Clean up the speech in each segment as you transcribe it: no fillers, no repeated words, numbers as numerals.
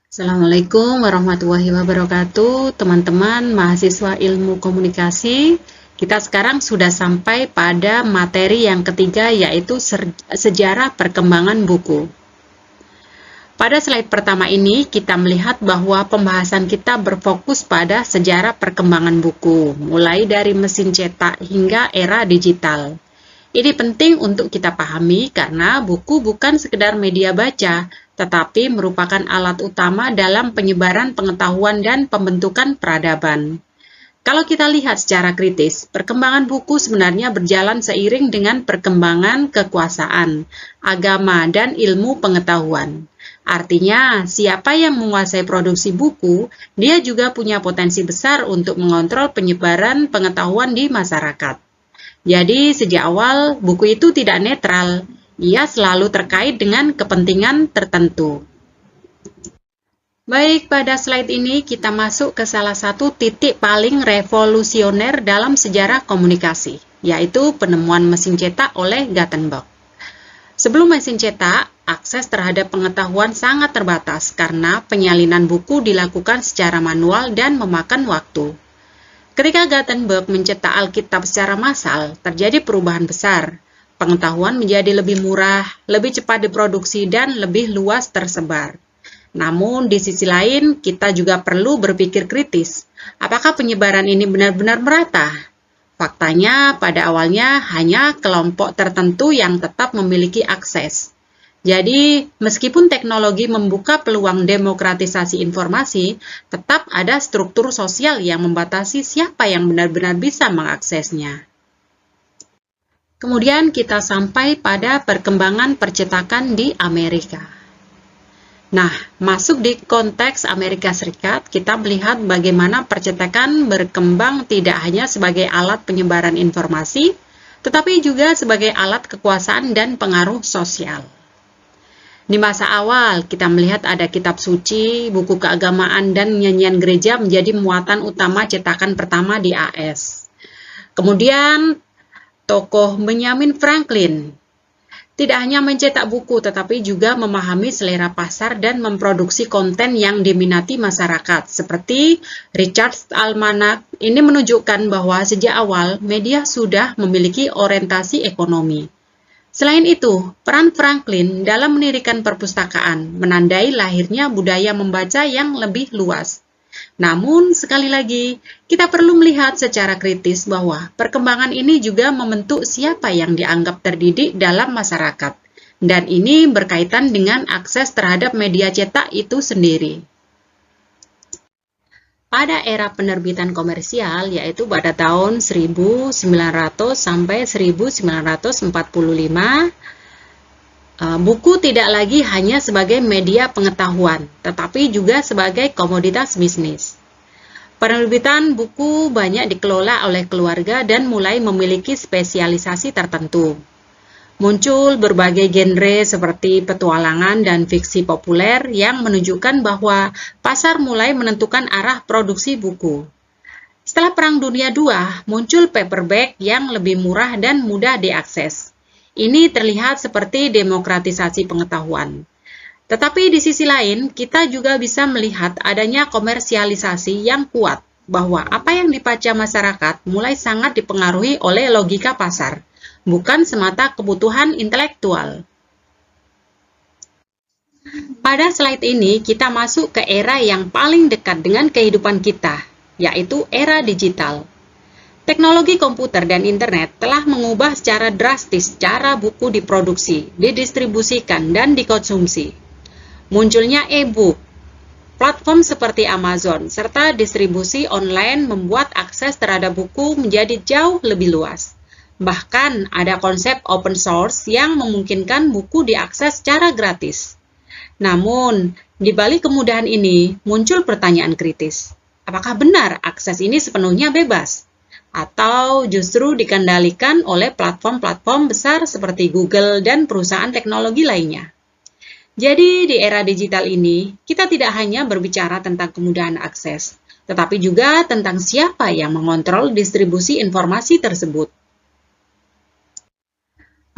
Assalamualaikum warahmatullahi wabarakatuh, teman-teman mahasiswa ilmu komunikasi. Kita sekarang sudah sampai pada materi yang ketiga, yaitu sejarah perkembangan buku. Pada slide pertama ini, kita melihat bahwa pembahasan kita berfokus pada sejarah perkembangan buku, mulai dari mesin cetak hingga era digital. Ini penting untuk kita pahami karena buku bukan sekedar media baca, tetapi merupakan alat utama dalam penyebaran pengetahuan dan pembentukan peradaban. Kalau kita lihat secara kritis, perkembangan buku sebenarnya berjalan seiring dengan perkembangan kekuasaan, agama, dan ilmu pengetahuan. Artinya, siapa yang menguasai produksi buku, dia juga punya potensi besar untuk mengontrol penyebaran pengetahuan di masyarakat. Jadi, sejak awal, buku itu tidak netral. Ia selalu terkait dengan kepentingan tertentu. Baik, pada slide ini kita masuk ke salah satu titik paling revolusioner dalam sejarah komunikasi, yaitu penemuan mesin cetak oleh Gutenberg. Sebelum mesin cetak, akses terhadap pengetahuan sangat terbatas karena penyalinan buku dilakukan secara manual dan memakan waktu. Ketika Gutenberg mencetak Alkitab secara massal, terjadi perubahan besar. Pengetahuan menjadi lebih murah, lebih cepat diproduksi, dan lebih luas tersebar. Namun, di sisi lain, kita juga perlu berpikir kritis. Apakah penyebaran ini benar-benar merata? Faktanya, pada awalnya hanya kelompok tertentu yang tetap memiliki akses. Jadi, meskipun teknologi membuka peluang demokratisasi informasi, tetap ada struktur sosial yang membatasi siapa yang benar-benar bisa mengaksesnya. Kemudian kita sampai pada perkembangan percetakan di Amerika. Nah, masuk di konteks Amerika Serikat, kita melihat bagaimana percetakan berkembang tidak hanya sebagai alat penyebaran informasi, tetapi juga sebagai alat kekuasaan dan pengaruh sosial. Di masa awal, kita melihat ada kitab suci, buku keagamaan, dan nyanyian gereja menjadi muatan utama cetakan pertama di AS. Kemudian, tokoh Benjamin Franklin tidak hanya mencetak buku, tetapi juga memahami selera pasar dan memproduksi konten yang diminati masyarakat. Seperti Richard Almanac, ini menunjukkan bahwa sejak awal media sudah memiliki orientasi ekonomi. Selain itu, peran Franklin dalam mendirikan perpustakaan menandai lahirnya budaya membaca yang lebih luas. Namun, sekali lagi, kita perlu melihat secara kritis bahwa perkembangan ini juga membentuk siapa yang dianggap terdidik dalam masyarakat. Dan ini berkaitan dengan akses terhadap media cetak itu sendiri. Pada era penerbitan komersial, yaitu pada tahun 1900 sampai 1945, buku tidak lagi hanya sebagai media pengetahuan, tetapi juga sebagai komoditas bisnis. Penerbitan buku banyak dikelola oleh keluarga dan mulai memiliki spesialisasi tertentu. Muncul berbagai genre seperti petualangan dan fiksi populer yang menunjukkan bahwa pasar mulai menentukan arah produksi buku. Setelah Perang Dunia II, muncul paperback yang lebih murah dan mudah diakses. Ini terlihat seperti demokratisasi pengetahuan. Tetapi di sisi lain, kita juga bisa melihat adanya komersialisasi yang kuat, bahwa apa yang dibaca masyarakat mulai sangat dipengaruhi oleh logika pasar, bukan semata kebutuhan intelektual. Pada slide ini, kita masuk ke era yang paling dekat dengan kehidupan kita, yaitu era digital. Teknologi komputer dan internet telah mengubah secara drastis cara buku diproduksi, didistribusikan, dan dikonsumsi. Munculnya e-book, platform seperti Amazon, serta distribusi online membuat akses terhadap buku menjadi jauh lebih luas. Bahkan ada konsep open source yang memungkinkan buku diakses secara gratis. Namun, di balik kemudahan ini muncul pertanyaan kritis. Apakah benar akses ini sepenuhnya bebas? Atau justru dikendalikan oleh platform-platform besar seperti Google dan perusahaan teknologi lainnya? Jadi, di era digital ini, kita tidak hanya berbicara tentang kemudahan akses, tetapi juga tentang siapa yang mengontrol distribusi informasi tersebut.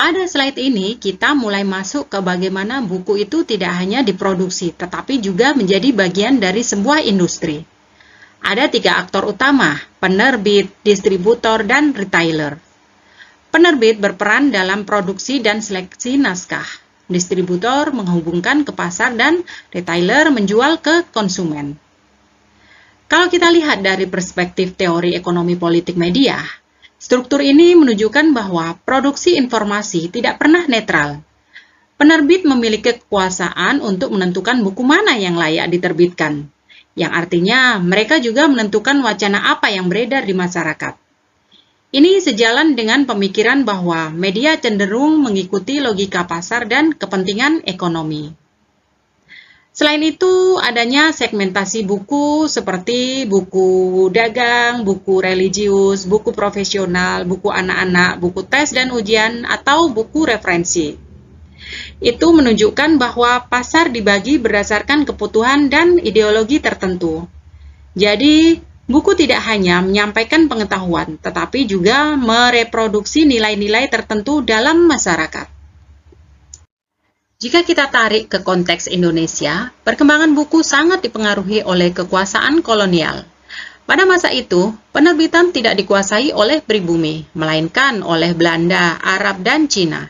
Pada slide ini, kita mulai masuk ke bagaimana buku itu tidak hanya diproduksi, tetapi juga menjadi bagian dari sebuah industri. Ada 3 aktor utama, penerbit, distributor, dan retailer. Penerbit berperan dalam produksi dan seleksi naskah. Distributor menghubungkan ke pasar dan retailer menjual ke konsumen. Kalau kita lihat dari perspektif teori ekonomi politik media, struktur ini menunjukkan bahwa produksi informasi tidak pernah netral. Penerbit memiliki kekuasaan untuk menentukan buku mana yang layak diterbitkan, yang artinya mereka juga menentukan wacana apa yang beredar di masyarakat. Ini sejalan dengan pemikiran bahwa media cenderung mengikuti logika pasar dan kepentingan ekonomi. Selain itu, adanya segmentasi buku seperti buku dagang, buku religius, buku profesional, buku anak-anak, buku tes dan ujian, atau buku referensi. Itu menunjukkan bahwa pasar dibagi berdasarkan kebutuhan dan ideologi tertentu. Jadi, buku tidak hanya menyampaikan pengetahuan, tetapi juga mereproduksi nilai-nilai tertentu dalam masyarakat. Jika kita tarik ke konteks Indonesia, perkembangan buku sangat dipengaruhi oleh kekuasaan kolonial. Pada masa itu, penerbitan tidak dikuasai oleh pribumi, melainkan oleh Belanda, Arab, dan Cina.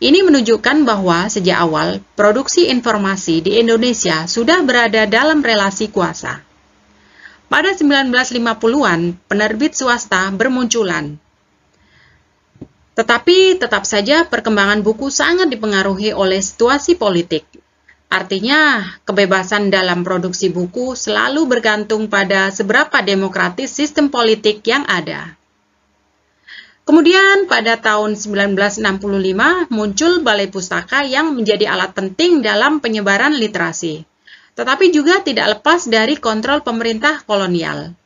Ini menunjukkan bahwa sejak awal, produksi informasi di Indonesia sudah berada dalam relasi kuasa. Pada 1950-an, penerbit swasta bermunculan. Tetapi tetap saja perkembangan buku sangat dipengaruhi oleh situasi politik. Artinya, kebebasan dalam produksi buku selalu bergantung pada seberapa demokratis sistem politik yang ada. Kemudian pada tahun 1965 muncul Balai Pustaka yang menjadi alat penting dalam penyebaran literasi, tetapi juga tidak lepas dari kontrol pemerintah kolonial.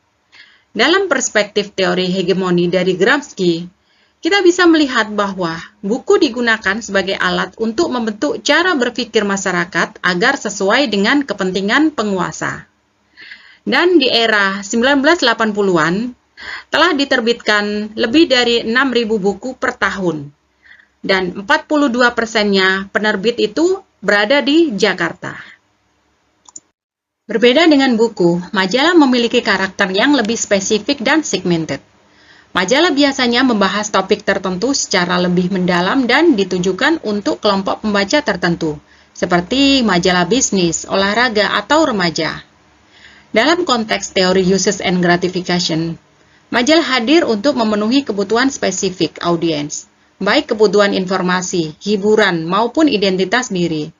Dalam perspektif teori hegemoni dari Gramsci, kita bisa melihat bahwa buku digunakan sebagai alat untuk membentuk cara berpikir masyarakat agar sesuai dengan kepentingan penguasa. Dan di era 1980-an, telah diterbitkan lebih dari 6.000 buku per tahun. Dan 42%-nya penerbit itu berada di Jakarta. Berbeda dengan buku, majalah memiliki karakter yang lebih spesifik dan segmented. Majalah biasanya membahas topik tertentu secara lebih mendalam dan ditujukan untuk kelompok pembaca tertentu, seperti majalah bisnis, olahraga, atau remaja. Dalam konteks teori uses and gratification, majalah hadir untuk memenuhi kebutuhan spesifik audiens, baik kebutuhan informasi, hiburan, maupun identitas diri.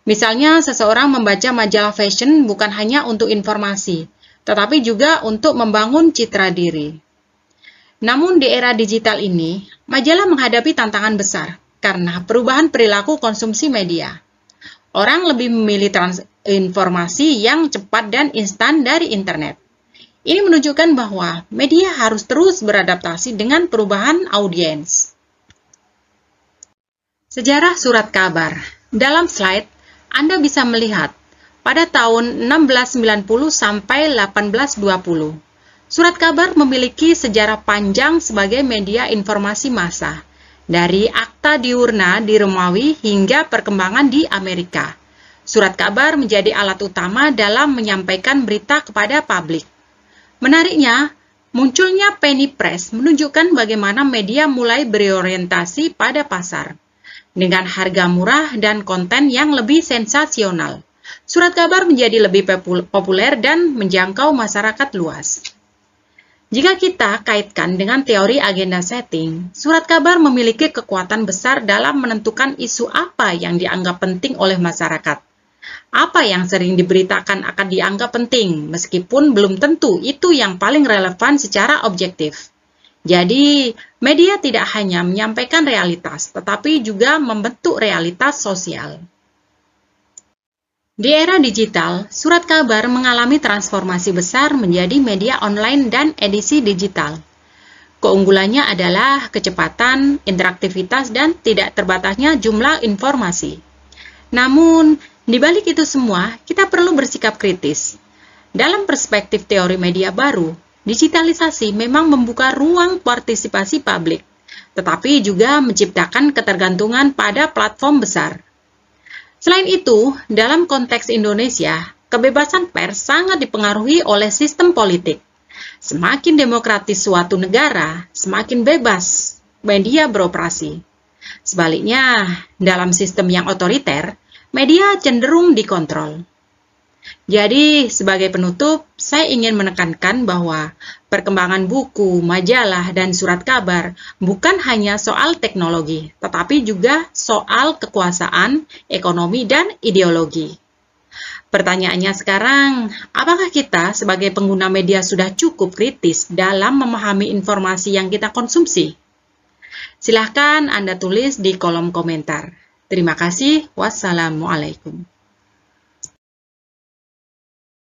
Misalnya, seseorang membaca majalah fashion bukan hanya untuk informasi, tetapi juga untuk membangun citra diri. Namun di era digital ini, majalah menghadapi tantangan besar karena perubahan perilaku konsumsi media. Orang lebih memilih informasi yang cepat dan instan dari internet. Ini menunjukkan bahwa media harus terus beradaptasi dengan perubahan audiens. Sejarah surat kabar. Dalam slide, Anda bisa melihat pada tahun 1690 sampai 1820. Surat kabar memiliki sejarah panjang sebagai media informasi massa, dari akta diurna di Romawi hingga perkembangan di Amerika. Surat kabar menjadi alat utama dalam menyampaikan berita kepada publik. Menariknya, munculnya penny press menunjukkan bagaimana media mulai berorientasi pada pasar. Dengan harga murah dan konten yang lebih sensasional, surat kabar menjadi lebih populer dan menjangkau masyarakat luas. Jika kita kaitkan dengan teori agenda setting, surat kabar memiliki kekuatan besar dalam menentukan isu apa yang dianggap penting oleh masyarakat. Apa yang sering diberitakan akan dianggap penting, meskipun belum tentu itu yang paling relevan secara objektif. Jadi, media tidak hanya menyampaikan realitas, tetapi juga membentuk realitas sosial. Di era digital, surat kabar mengalami transformasi besar menjadi media online dan edisi digital. Keunggulannya adalah kecepatan, interaktivitas, dan tidak terbatasnya jumlah informasi. Namun, di balik itu semua, kita perlu bersikap kritis. Dalam perspektif teori media baru, digitalisasi memang membuka ruang partisipasi publik, tetapi juga menciptakan ketergantungan pada platform besar. Selain itu, dalam konteks Indonesia, kebebasan pers sangat dipengaruhi oleh sistem politik. Semakin demokratis suatu negara, semakin bebas media beroperasi. Sebaliknya, dalam sistem yang otoriter, media cenderung dikontrol. Jadi, sebagai penutup, saya ingin menekankan bahwa perkembangan buku, majalah, dan surat kabar bukan hanya soal teknologi, tetapi juga soal kekuasaan, ekonomi, dan ideologi. Pertanyaannya sekarang, apakah kita sebagai pengguna media sudah cukup kritis dalam memahami informasi yang kita konsumsi? Silahkan Anda tulis di kolom komentar. Terima kasih. Wassalamualaikum.